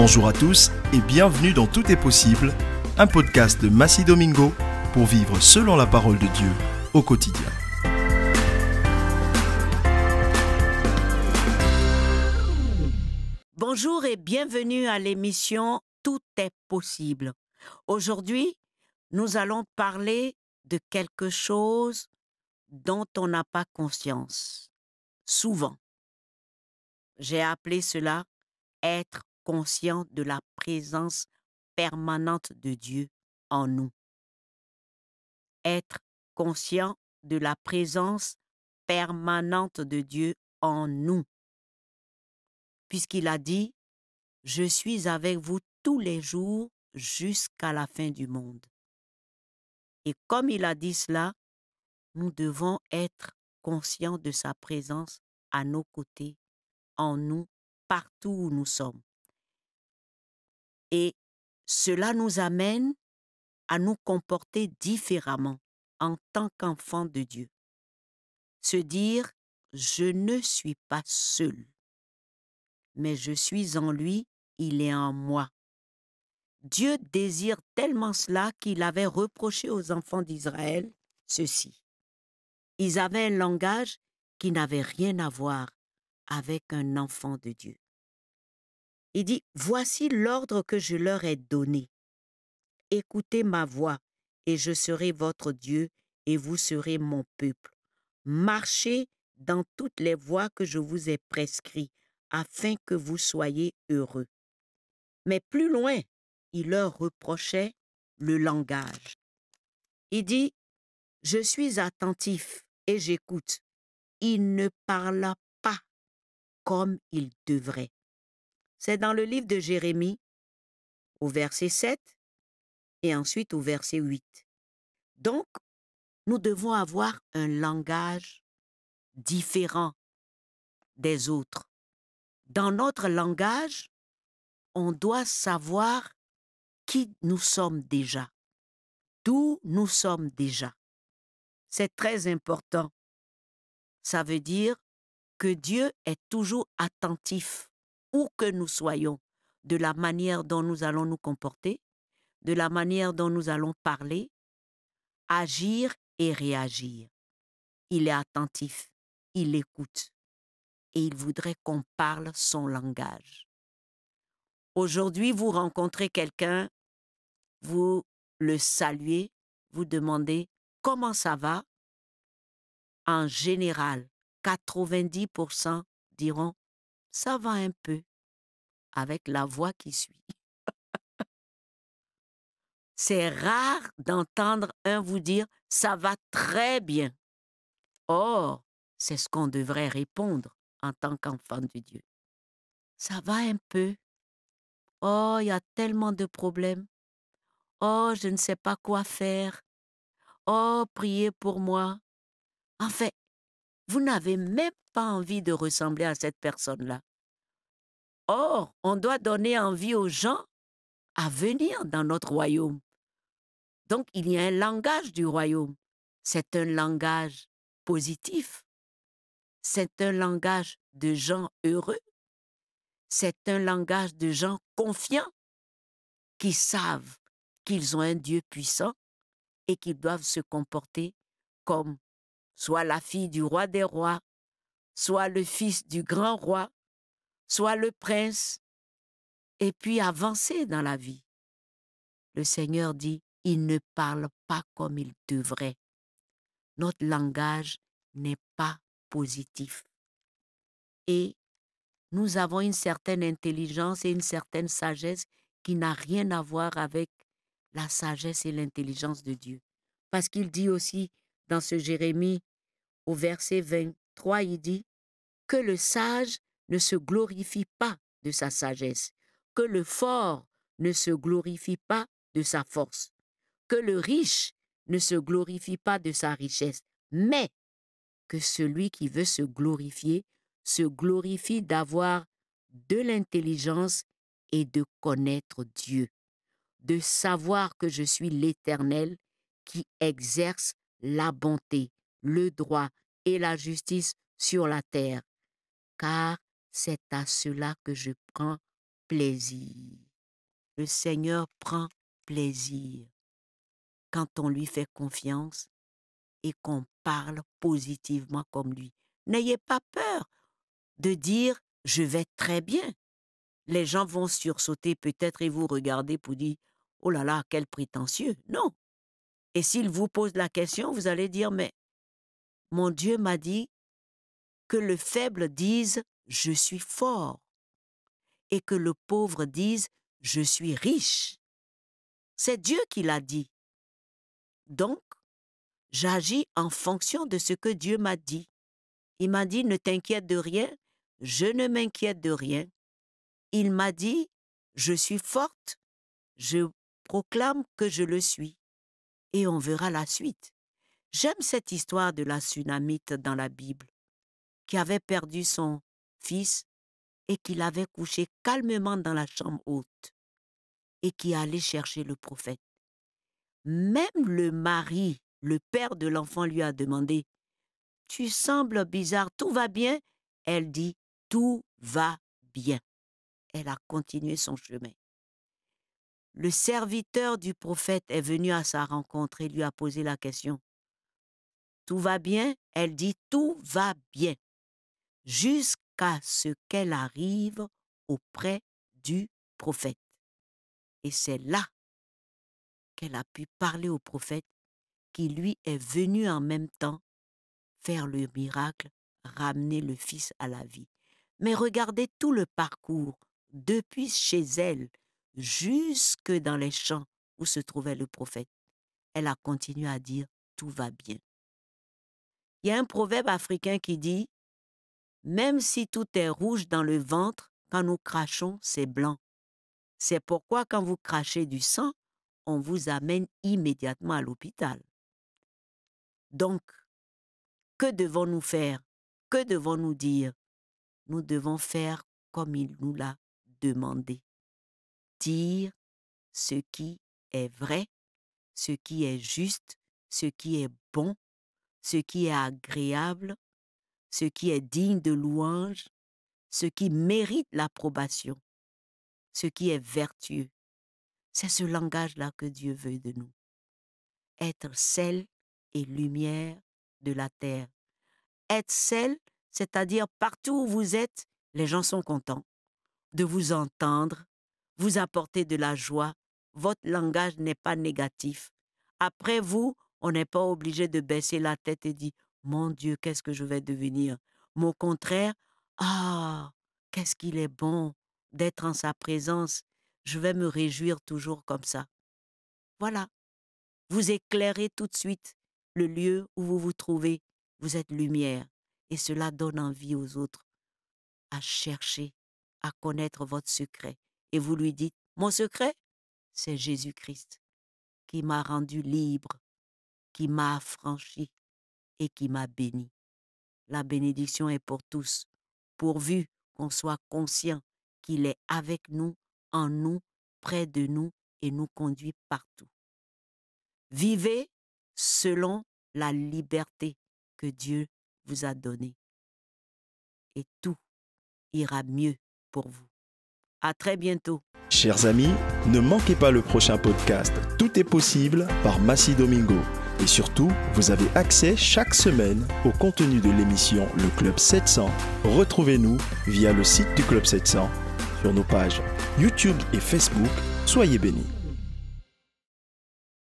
Bonjour à tous et bienvenue dans Tout est possible, un podcast de Massi Domingo pour vivre selon la parole de Dieu au quotidien. Bonjour et bienvenue à l'émission Tout est possible. Aujourd'hui, nous allons parler de quelque chose dont on n'a pas conscience. Souvent, j'ai appelé cela être conscient de la présence permanente de Dieu en nous. Être conscient de la présence permanente de Dieu en nous. Puisqu'il a dit, « Je suis avec vous tous les jours jusqu'à la fin du monde. » Et comme il a dit cela, nous devons être conscients de sa présence à nos côtés, en nous, partout où nous sommes. Et cela nous amène à nous comporter différemment en tant qu'enfants de Dieu. Se dire, je ne suis pas seul, mais je suis en lui, il est en moi. Dieu désire tellement cela qu'il avait reproché aux enfants d'Israël ceci. Ils avaient un langage qui n'avait rien à voir avec un enfant de Dieu. Il dit, « Voici l'ordre que je leur ai donné. Écoutez ma voix, et je serai votre Dieu, et vous serez mon peuple. Marchez dans toutes les voies que je vous ai prescrites, afin que vous soyez heureux. » Mais plus loin, il leur reprochait le langage. Il dit, « Je suis attentif et j'écoute. » Il ne parle pas comme il devrait. C'est dans le livre de Jérémie, au verset 7 et ensuite au verset 8. Donc, nous devons avoir un langage différent des autres. Dans notre langage, on doit savoir qui nous sommes déjà, d'où nous sommes déjà. C'est très important. Ça veut dire que Dieu est toujours attentif, où que nous soyons, de la manière dont nous allons nous comporter, de la manière dont nous allons parler, agir et réagir. Il est attentif, il écoute et il voudrait qu'on parle son langage. Aujourd'hui, vous rencontrez quelqu'un, vous le saluez, vous demandez « Comment ça va ?» En général, 90% diront « Ça va un peu » avec la voix qui suit. C'est rare d'entendre un vous dire « Ça va très bien ». Or, c'est ce qu'on devrait répondre en tant qu'enfant de Dieu. Ça va un peu. Oh, il y a tellement de problèmes. Oh, je ne sais pas quoi faire. Oh, priez pour moi. En fait, vous n'avez même pas envie de ressembler à cette personne-là. Or, on doit donner envie aux gens à venir dans notre royaume. Donc, il y a un langage du royaume. C'est un langage positif. C'est un langage de gens heureux. C'est un langage de gens confiants qui savent qu'ils ont un Dieu puissant et qu'ils doivent se comporter comme soit la fille du roi des rois, soit le fils du grand roi, soit le prince, et puis avancer dans la vie. Le Seigneur dit, il ne parle pas comme il devrait. Notre langage n'est pas positif. Et nous avons une certaine intelligence et une certaine sagesse qui n'a rien à voir avec la sagesse et l'intelligence de Dieu. Parce qu'il dit aussi dans ce Jérémie, au verset 23, il dit que le sage ne se glorifie pas de sa sagesse, que le fort ne se glorifie pas de sa force, que le riche ne se glorifie pas de sa richesse, mais que celui qui veut se glorifie d'avoir de l'intelligence et de connaître Dieu, de savoir que je suis l'Éternel qui exerce la bonté, le droit et la justice sur la terre, car c'est à cela que je prends plaisir. Le Seigneur prend plaisir quand on lui fait confiance et qu'on parle positivement comme lui. N'ayez pas peur de dire « je vais très bien ». Les gens vont sursauter peut-être et vous regarder pour dire « oh là là, quel prétentieux ». Non. Et s'il vous pose la question, vous allez dire « mais mon Dieu m'a dit que le faible dise « je suis fort » et que le pauvre dise « je suis riche ». C'est Dieu qui l'a dit. Donc, j'agis en fonction de ce que Dieu m'a dit. Il m'a dit « ne t'inquiète de rien », je ne m'inquiète de rien. Il m'a dit « je suis forte », je proclame que je le suis. Et on verra la suite. J'aime cette histoire de la Sunamite dans la Bible, qui avait perdu son fils et qui l'avait couché calmement dans la chambre haute et qui allait chercher le prophète. Même le mari, le père de l'enfant, lui a demandé « Tu sembles bizarre, tout va bien ?» Elle dit « Tout va bien ». Elle a continué son chemin. Le serviteur du prophète est venu à sa rencontre et lui a posé la question « Tout va bien ?» Elle dit « Tout va bien » jusqu'à ce qu'elle arrive auprès du prophète. Et c'est là qu'elle a pu parler au prophète qui lui est venu en même temps faire le miracle, ramener le fils à la vie. Mais regardez tout le parcours, depuis chez elle jusque dans les champs où se trouvait le prophète. Elle a continué à dire « tout va bien ». Il y a un proverbe africain qui dit « Même si tout est rouge dans le ventre, quand nous crachons, c'est blanc. C'est pourquoi quand vous crachez du sang, on vous amène immédiatement à l'hôpital. » Donc, que devons-nous faire? Que devons-nous dire? Nous devons faire comme il nous l'a demandé. Dire ce qui est vrai, ce qui est juste, ce qui est bon, ce qui est agréable, ce qui est digne de louange, ce qui mérite l'approbation, ce qui est vertueux. C'est ce langage-là que Dieu veut de nous. Être sel et lumière de la terre. Être sel, c'est-à-dire partout où vous êtes, les gens sont contents de vous entendre, vous apporter de la joie. Votre langage n'est pas négatif. Après vous, on n'est pas obligé de baisser la tête et dire « Mon Dieu, qu'est-ce que je vais devenir ?» Mais au contraire, « Ah, qu'est-ce qu'il est bon d'être en sa présence. Je vais me réjouir toujours comme ça. » Voilà. Vous éclairez tout de suite le lieu où vous vous trouvez. Vous êtes lumière. Et cela donne envie aux autres à chercher, à connaître votre secret. Et vous lui dites, mon secret, c'est Jésus-Christ qui m'a rendu libre, qui m'a affranchi et qui m'a béni. La bénédiction est pour tous, pourvu qu'on soit conscient qu'il est avec nous, en nous, près de nous et nous conduit partout. Vivez selon la liberté que Dieu vous a donnée. Et tout ira mieux pour vous. À très bientôt. Chers amis, ne manquez pas le prochain podcast « Tout est possible » par Massi Domingo. Et surtout, vous avez accès chaque semaine au contenu de l'émission Le Club 700. Retrouvez-nous via le site du Club 700, sur nos pages YouTube et Facebook. Soyez bénis.